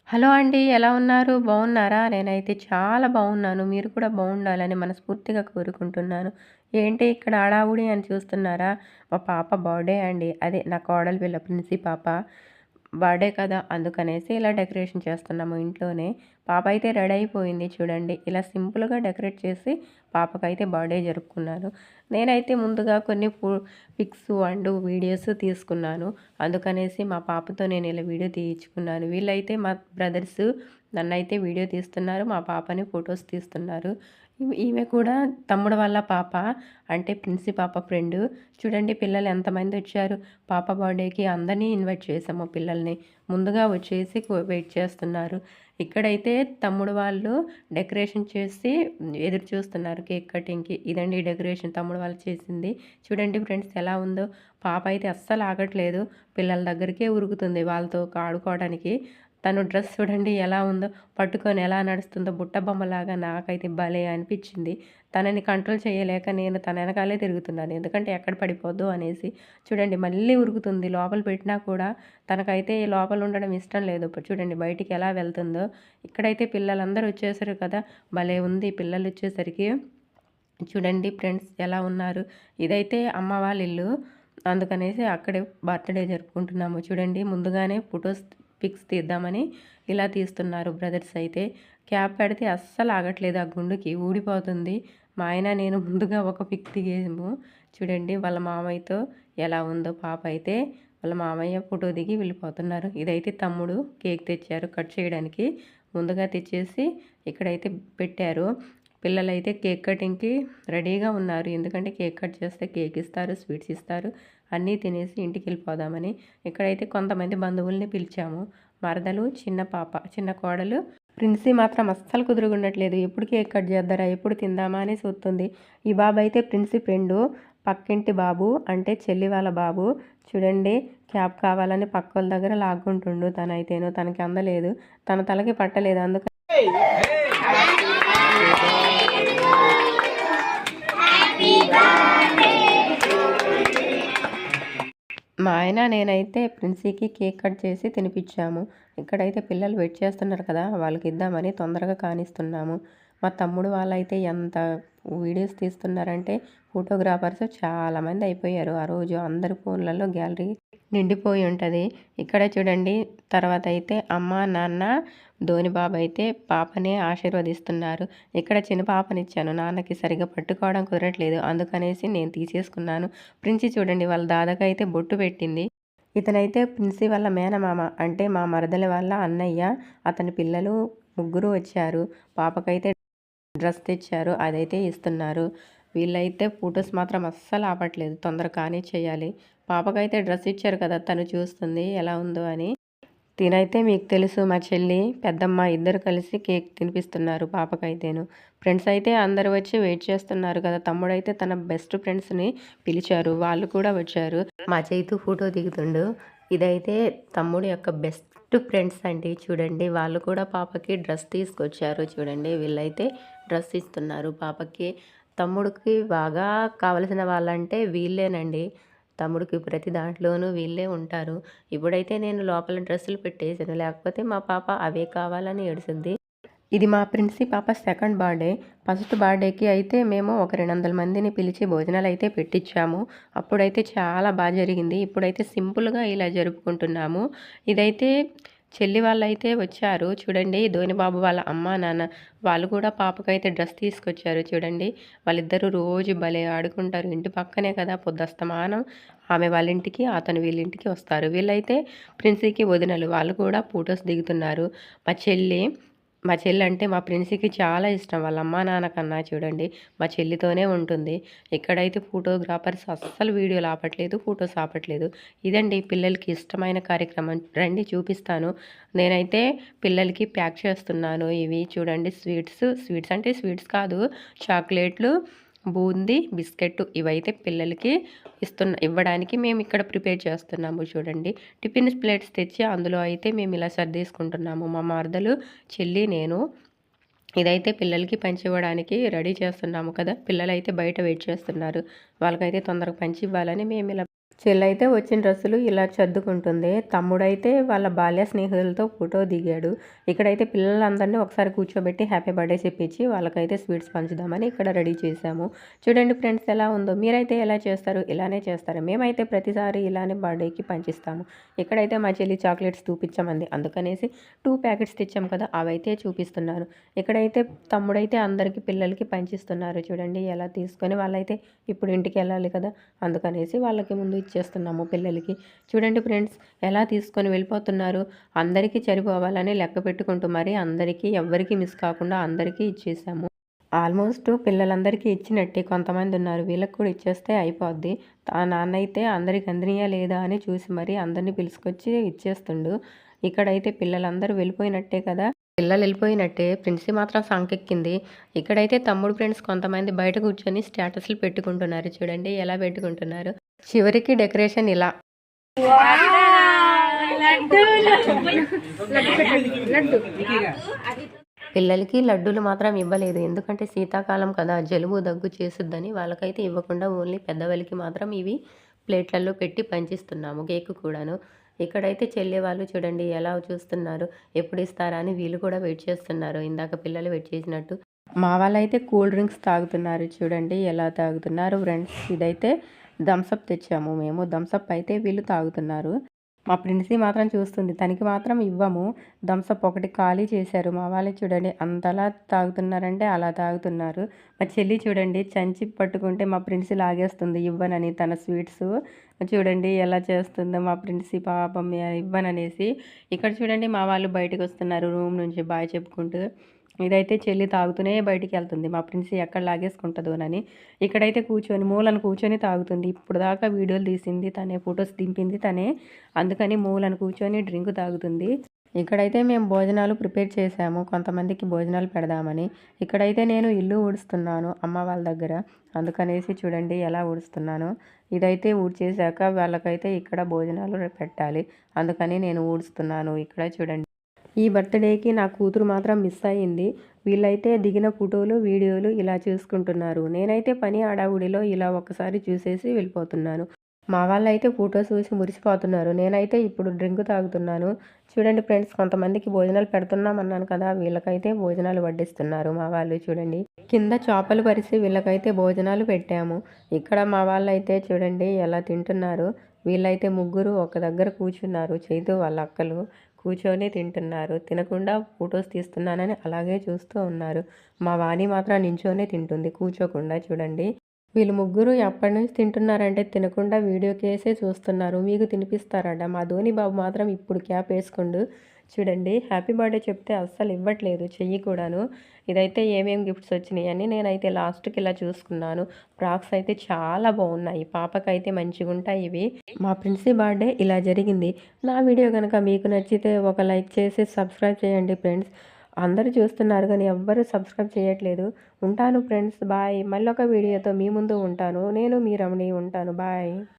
Hello అండి. ఎలా ఉన్నారు? బాగున్నారా? నేనైతే చాలా బాగున్నాను. మీరు కూడా బాగుండాలని మనస్ఫూర్తిగా కోరుకుంటున్నాను. ఏంటి ఇక్కడ హడావుడి అని చూస్తున్నారా? మా పాప బర్త్‌డే అండి. అదే నా కోడలి పిల్ల ప్రిన్సీ పాప బర్త్‌డే కదా! అందుకనేసి ఇలా డెకరేషన్ చేస్తున్నాము ఇంట్లోనే. పాప అయితే రెడీ అయిపోయింది చూడండి. ఇలా సింపుల్‌గా డెకరేట్ చేసి పాపకైతే బర్త్‌డే జరుపుకున్నాను. నేనైతే ముందుగా కొన్ని పిక్స్ అండ్ వీడియోస్ తీసుకున్నాను. అందుకనేసి మా పాపతో నేను ఇలా వీడియో తీయించుకున్నాను. వీళ్ళైతే మా బ్రదర్స్ నన్నైతే వీడియో తీస్తున్నారు. మా పాపని ఫొటోస్ తీస్తున్నారు. ఈమె కూడా తమ్ముడు వాళ్ళ పాప. అంటే ప్రిన్సీ పాప ఫ్రెండు. చూడండి పిల్లలు ఎంతమంది వచ్చారు. పాప బర్త్‌డేకి అందరినీ ఇన్వైట్ చేసాము పిల్లల్ని. ముందుగా వచ్చేసి వెయిట్ చేస్తున్నారు. ఇక్కడైతే తమ్ముడు వాళ్ళు డెకరేషన్ చేసి ఎదురు చూస్తున్నారు కేక్ కటింగ్‌కి. ఇదండి డెకరేషన్ తమ్ముడు వాళ్ళు చేసింది. చూడండి ఫ్రెండ్స్ ఎలా ఉందో. పాప అయితే అస్సలు ఆగట్లేదు. పిల్లల దగ్గరికే ఉరుకుతుంది వాళ్ళతో ఆడుకోవడానికి. తను డ్రెస్ చూడండి ఎలా ఉందో. పట్టుకొని ఎలా నడుస్తుందో బుట్ట బొమ్మలాగా నాకైతే భలే అనిపించింది. తనని కంట్రోల్ చేయలేక నేను తన వెనకాలే తిరుగుతున్నాను. ఎందుకంటే ఎక్కడ పడిపోద్దో అనేసి. చూడండి మళ్ళీ ఉరుకుతుంది. లోపల పెట్టినా కూడా తనకైతే లోపల ఉండడం ఇష్టం లేదు. ఇప్పుడు చూడండి బయటికి ఎలా వెళ్తుందో. ఇక్కడైతే పిల్లలందరూ వచ్చేసారు కదా! భలే ఉంది పిల్లలు వచ్చేసరికి. చూడండి ఫ్రెండ్స్ ఎలా ఉన్నారు. ఇదైతే అమ్మ వాళ్ళ ఇల్లు. అందుకనేసి అక్కడే బర్త్‌డే జరుపుకుంటున్నాము. చూడండి ముందుగానే పిక్స్ తీద్దామని ఇలా తీస్తున్నారు బ్రదర్స్ అయితే. క్యాప్ పెడితే అస్సలు ఆగట్లేదు. ఆ గుండుకి ఊడిపోతుంది. మా ఆయన నేను ముందుగా ఒక పిక్ దిగాము. చూడండి వాళ్ళ మామయ్యతో ఎలా ఉందో పాప అయితే. వాళ్ళ మామయ్య ఫోటో దిగి వెళ్ళిపోతున్నారు. ఇదైతే తమ్ముడు కేక్ తెచ్చారు కట్ చేయడానికి. ముందుగా తెచ్చేసి ఇక్కడైతే పెట్టారు. పిల్లలైతే కేక్ కటింగ్‌కి రెడీగా ఉన్నారు. ఎందుకంటే కేక్ కట్ చేస్తే కేక్ ఇస్తారు, స్వీట్స్ ఇస్తారు. అన్నీ తినేసి ఇంటికెళ్ళిపోదామని. ఇక్కడైతే కొంతమంది బంధువుల్ని పిలిచాము. మరదలు, చిన్న పాప, చిన్న కోడలు. ప్రిన్సీ మాత్రం అస్సలు కుదురుగుండట్లేదు. ఎప్పుడు కేక్ కట్ చేద్దారా? ఎప్పుడు తిందామా అని చూస్తుంది. ఈ బాబు అయితే ప్రిన్సీ ఫ్రెండు. పక్కింటి బాబు అంటే చెల్లి వాళ్ళ బాబు. చూడండి క్యాప్ కావాలని పక్కోళ్ళ దగ్గర లాక్కుంటుండు. తనైతేనో తనకి అందలేదు. తన తలకి పట్టలేదు. అందుకని మా ఆయన నేనైతే ప్రిన్సీకి కేక్ కట్ చేసి తినిపించాము. ఇక్కడైతే పిల్లలు వెయిట్ చేస్తున్నారు కదా! వాళ్ళకి ఇద్దామని తొందరగా కానిస్తున్నాము. మా తమ్ముడు వాళ్ళైతే ఎంత వీడియోస్ తీస్తున్నారంటే ఫోటోగ్రాఫర్స్ చాలామంది అయిపోయారు. ఆ రోజు అందరి ఫోన్లలో గ్యాలరీ నిండిపోయి ఉంటుంది. ఇక్కడ చూడండి తర్వాత అయితే అమ్మ, నాన్న, ధోని బాబు అయితే పాపని ఆశీర్వదిస్తున్నారు. ఇక్కడ చిన్న పాపనిచ్చాను. నాన్నకి సరిగ్గా పట్టుకోవడం కుదరట్లేదు. అందుకనేసి నేను తీసేసుకున్నాను. ప్రిన్సీ చూడండి వాళ్ళ దాదాకైతే బొట్టు పెట్టింది. ఇతనైతే ప్రిన్సీ వాళ్ళ మేనమామ అంటే మా మరదలి వాళ్ళ అన్నయ్య. అతని పిల్లలు ముగ్గురు వచ్చారు. పాపకైతే డ్రెస్ తెచ్చారు. అదైతే ఇస్తున్నారు. వీళ్ళైతే ఫొటోస్ మాత్రం అస్సలు ఆపట్లేదు. తొందరగా కానీ చేయాలి. పాపకైతే డ్రెస్ ఇచ్చారు కదా! తను చూస్తుంది ఎలా ఉందో అని. తినైతే మీకు తెలుసు మా చెల్లి, పెద్దమ్మ ఇద్దరు కలిసి కేక్ తినిపిస్తున్నారు పాపకైతేను. ఫ్రెండ్స్ అయితే అందరూ వచ్చి వెయిట్ చేస్తున్నారు కదా! తమ్ముడైతే తన బెస్ట్ ఫ్రెండ్స్‌ని పిలిచారు. వాళ్ళు కూడా వచ్చారు. మా చైతు ఫోటో దిగుతుండు. ఇదైతే తమ్ముడు యొక్క బెస్ట్ ఫ్రెండ్స్ అండి. చూడండి వాళ్ళు కూడా పాపకి డ్రెస్ తీసుకొచ్చారు. చూడండి వీళ్ళైతే డ్రెస్ ఇస్తున్నారు పాపకి. తమ్ముడికి బాగా కావలసిన వాళ్ళంటే వీళ్ళేనండి. తమ్ముడికి ప్రతి దాంట్లోనూ వీళ్ళే ఉంటారు. ఇప్పుడైతే నేను లోపల డ్రెస్సులు పెట్టేసాను. లేకపోతే మా పాప అవే కావాలని ఏడుస్తుంది. ఇది మా ప్రిన్సీ పాప సెకండ్ బర్త్‌డే. ఫస్ట్ బర్త్‌డేకి అయితే మేము ఒక 200 మందిని పిలిచి భోజనాలైతే పెట్టించాము. అప్పుడైతే చాలా జరిగింది. ఇప్పుడైతే సింపుల్‌గా ఇలా జరుపుకుంటున్నాము. ఇదైతే చెల్లి వాళ్ళైతే వచ్చారు. చూడండి ధోనిబాబు వాళ్ళ అమ్మ, నాన్న వాళ్ళు కూడా పాపకైతే డ్రెస్ తీసుకొచ్చారు. చూడండి వాళ్ళిద్దరూ రోజు భలే ఆడుకుంటారు. ఇంటి పక్కనే కదా పొద్దస్తమానం ఆమె వాళ్ళ ఇంటికి, అతను వీళ్ళింటికి వస్తారు. వీళ్ళైతే ప్రిన్సీకి వదినలు. వాళ్ళు కూడా ఫొటోస్ దిగుతున్నారు. మా చెల్లి అంటే మా ప్రిన్సీకి చాలా ఇష్టం. వాళ్ళ అమ్మా నాన్న కన్నా చూడండి మా చెల్లితోనే ఉంటుంది. ఇక్కడైతే ఫోటోగ్రాఫర్స్ అస్సలు వీడియోలు ఆపట్లేదు, ఫొటోస్ ఆపట్లేదు. ఇదండి పిల్లలకి ఇష్టమైన కార్యక్రమం. రండి చూపిస్తాను. నేనైతే పిల్లలకి ప్యాక్ చేస్తున్నాను. ఇవి చూడండి స్వీట్స్ అంటే స్వీట్స్ కాదు, చాక్లెట్లు, బూందీ, బిస్కెట్ ఇవైతే పిల్లలకి ఇవ్వడానికి మేము ఇక్కడ ప్రిపేర్ చేస్తున్నాము. చూడండి టిఫిన్ ప్లేట్స్ తెచ్చి అందులో అయితే మేము ఇలా సర్దేసుకుంటున్నాము. మా మరదలు, చెల్లి, నేను. ఇదైతే పిల్లలకి పంచివ్వడానికి రెడీ చేస్తున్నాము కదా! పిల్లలైతే బయట వెయిట్ చేస్తున్నారు. వాళ్ళకైతే తొందరగా పంచివ్వాలని మేము ఇలా చెల్లయితే వచ్చిన డ్రెస్సులు ఇలా సర్దుకుంటుంది. తమ్ముడైతే వాళ్ళ బాల్య స్నేహితులతో ఫోటో దిగాడు. ఇక్కడైతే పిల్లలందరినీ ఒకసారి కూర్చోబెట్టి హ్యాపీ బర్త్‌డే చెప్పించి వాళ్ళకైతే స్వీట్స్ పంచుదామని ఇక్కడ రెడీ చేశాము. చూడండి ఫ్రెండ్స్ ఎలా ఉందో. మీరైతే ఎలా చేస్తారు? ఇలానే చేస్తారా? మేమైతే ప్రతిసారి ఇలానే బర్త్‌డేకి పంచిస్తాము. ఇక్కడైతే మా చెల్లి చాక్లెట్స్ చూపించమంది. అందుకనేసి 2 ప్యాకెట్స్ తెచ్చాం కదా! అవైతే చూపిస్తున్నాను. ఇక్కడైతే తమ్ముడైతే అందరికి పిల్లలకి పంచిస్తున్నారు. చూడండి ఎలా తీసుకొని వాళ్ళైతే ఇప్పుడు ఇంటికెళ్ళాలి కదా! అందుకనేసి వాళ్ళకి ముందు ఇచ్చేస్తున్నాము పిల్లలకి. చూడండి ఫ్రెండ్స్ ఎలా తీసుకొని వెళ్ళిపోతున్నారు. అందరికీ సరిపోవాలని లెక్క పెట్టుకుంటూ మరి అందరికీ ఎవ్వరికీ మిస్ కాకుండా అందరికీ ఇచ్చేసాము. ఆల్మోస్ట్ పిల్లలందరికీ ఇచ్చినట్టే కొంతమంది ఉన్నారు. వీళ్ళకి కూడా ఇచ్చేస్తే అయిపోద్ది. ఆ నాన్నయితే అందరికి అందినయా లేదా అని చూసి మరి అందరిని పిలుచుకొచ్చి ఇచ్చేస్తుండు. ఇక్కడైతే పిల్లలందరూ వెళ్ళిపోయినట్టే కదా! పిల్లలు వెళ్ళిపోయినట్టే ప్రిన్సీ మాత్రం సంకెక్కింది. ఇక్కడైతే తమ్ముడు ఫ్రెండ్స్ కొంతమంది బయట కూర్చొని స్టేటస్‌లు పెట్టుకుంటున్నారు. చూడండి ఎలా పెట్టుకుంటున్నారు. చివరికి డెకరేషన్ ఇలా. పిల్లలకి లడ్డూలు మాత్రం ఇవ్వలేదు. ఎందుకంటే శీతాకాలం కదా! జలుబు, దగ్గు చేసుద్దని వాళ్ళకైతే ఇవ్వకుండా ఓన్లీ పెద్దవాళ్ళకి మాత్రం ఇవి ప్లేట్‌లలో పెట్టి పంచిస్తున్నాము. కేక్ కూడాను. ఇక్కడైతే చెల్లి వాళ్ళు చూడండి ఎలా చూస్తున్నారు. ఎప్పుడు ఇస్తారా అని వీళ్ళు కూడా వెయిట్ చేస్తున్నారు. ఇందాక పిల్లలు వెయిట్ చేసినట్టు. మా వాళ్ళైతే కూల్ డ్రింక్స్ తాగుతున్నారు. చూడండి ఎలా తాగుతున్నారు ఫ్రెండ్స్. ఇదైతే థమ్స్ అప్ తెచ్చాము మేము. థమ్స్ అప్ అయితే వీళ్ళు తాగుతున్నారు. మా ప్రిన్సీ మాత్రం చూస్తుంది. తనకి మాత్రం ఇవ్వము. థమ్స్ అప్ ఒకటి ఖాళీ చేశారు. మా వాళ్ళే చూడండి అంతలా తాగుతున్నారంటే అలా తాగుతున్నారు. మా చెల్లి చూడండి చంచి పట్టుకుంటే మా ప్రిన్సీ లాగేస్తుంది ఇవ్వనని తన స్వీట్స్. చూడండి ఎలా చేస్తుందో మా ప్రిన్సీ పాపం ఇవ్వననేసి. ఇక్కడ చూడండి మా వాళ్ళు బయటకొస్తున్నారు రూమ్ నుంచి బాయ్ చెప్పుకుంటూ. ఇదైతే చెల్లి తాగుతూనే బయటికెళ్తుంది. మా ప్రిన్సీ ఎక్కడ లాగేసుకుంటదోనని. ఇక్కడైతే కూర్చొని మూలన కూర్చొని తాగుతుంది. ఇప్పుడు దాకా వీడియోలు తీసింది తనే, ఫోటోస్ దింపింది తనే. అందుకని మూలన కూర్చొని డ్రింక్ తాగుతుంది. ఇక్కడైతే మేము భోజనాలు ప్రిపేర్ చేశాము. కొంతమందికి భోజనాలు పెడదామని. ఇక్కడైతే నేను ఇల్లు ఊడుస్తున్నాను అమ్మ వాళ్ళ దగ్గర. అందుకనేసి చూడండి ఎలా ఊడుస్తున్నానో. ఇదైతే ఊడ్చేశాక వాళ్ళకైతే ఇక్కడ భోజనాలు పెట్టాలి. అందుకని నేను ఊడుస్తున్నాను. ఇక్కడ చూడండి. ఈ బర్త్‌డేకి నా కూతురు మాత్రం మిస్ అయింది. వీళ్ళైతే దిగిన ఫోటోలు, వీడియోలు ఇలా చూసుకుంటున్నారు. నేనైతే పని హడావుడిలో ఇలా ఒక్కసారి చూసేసి వెళ్ళిపోతున్నాను. మా వాళ్ళైతే ఫోటోస్ చూసి మురిసిపోతున్నారు. నేనైతే ఇప్పుడు డ్రింక్ తాగుతున్నాను. చూడండి ఫ్రెండ్స్ కొంతమందికి భోజనాలు పెడుతున్నామన్నాను కదా! వీళ్ళకైతే భోజనాలు వడ్డిస్తున్నారు మా వాళ్ళు చూడండి. కింద చేపలు పరిసి వీళ్ళకైతే భోజనాలు పెట్టాము. ఇక్కడ మా వాళ్ళైతే చూడండి ఎలా తింటున్నారు. వీళ్ళైతే ముగ్గురు ఒక దగ్గర కూర్చున్నారు. చైతు వాళ్ళ అక్కలు. కూర్చొని తింటున్నారు. తినకుండా ఫోటోస్ తీస్తున్నానని అలాగే చూస్తూ ఉన్నారు. మా వాణి మాత్రం నించొనే తింటుంది కూర్చోకుండా చూడండి. వీళ్ళు ముగ్గురు ఎప్పటినుంచి తింటున్నారంటే తినకుండా వీడియోకేసే చూస్తున్నారు. మీకు తినిపిస్తారట. మా ధోని బాబు మాత్రం ఇప్పుడు క్యాప్ వేసుకుండు. చూడండి హ్యాపీ బర్త్‌డే చెప్తే అస్సలు ఇవ్వట్లేదు చెయ్యి కూడాను. ఇదైతే ఏమేం గిఫ్ట్స్ వచ్చినాయని నేనైతే లాస్ట్‌కి ఇలా చూసుకున్నాను. ఫ్రాక్స్ అయితే చాలా బాగున్నాయి. పాపకైతే మంచిగుంటాయి ఇవి. మా ప్రిన్సీ బర్త్‌డే ఇలా జరిగింది. నా వీడియో కనుక మీకు నచ్చితే ఒక లైక్ చేసి సబ్స్క్రైబ్ చేయండి ఫ్రెండ్స్. అందరూ చూస్తున్నారు కానీ ఎవ్వరూ సబ్స్క్రైబ్ చేయట్లేదు. ఉంటాను ఫ్రెండ్స్ బాయ్. మళ్ళొక వీడియోతో మీ ముందు ఉంటాను. నేను మీ రమణి ఉంటాను. బాయ్.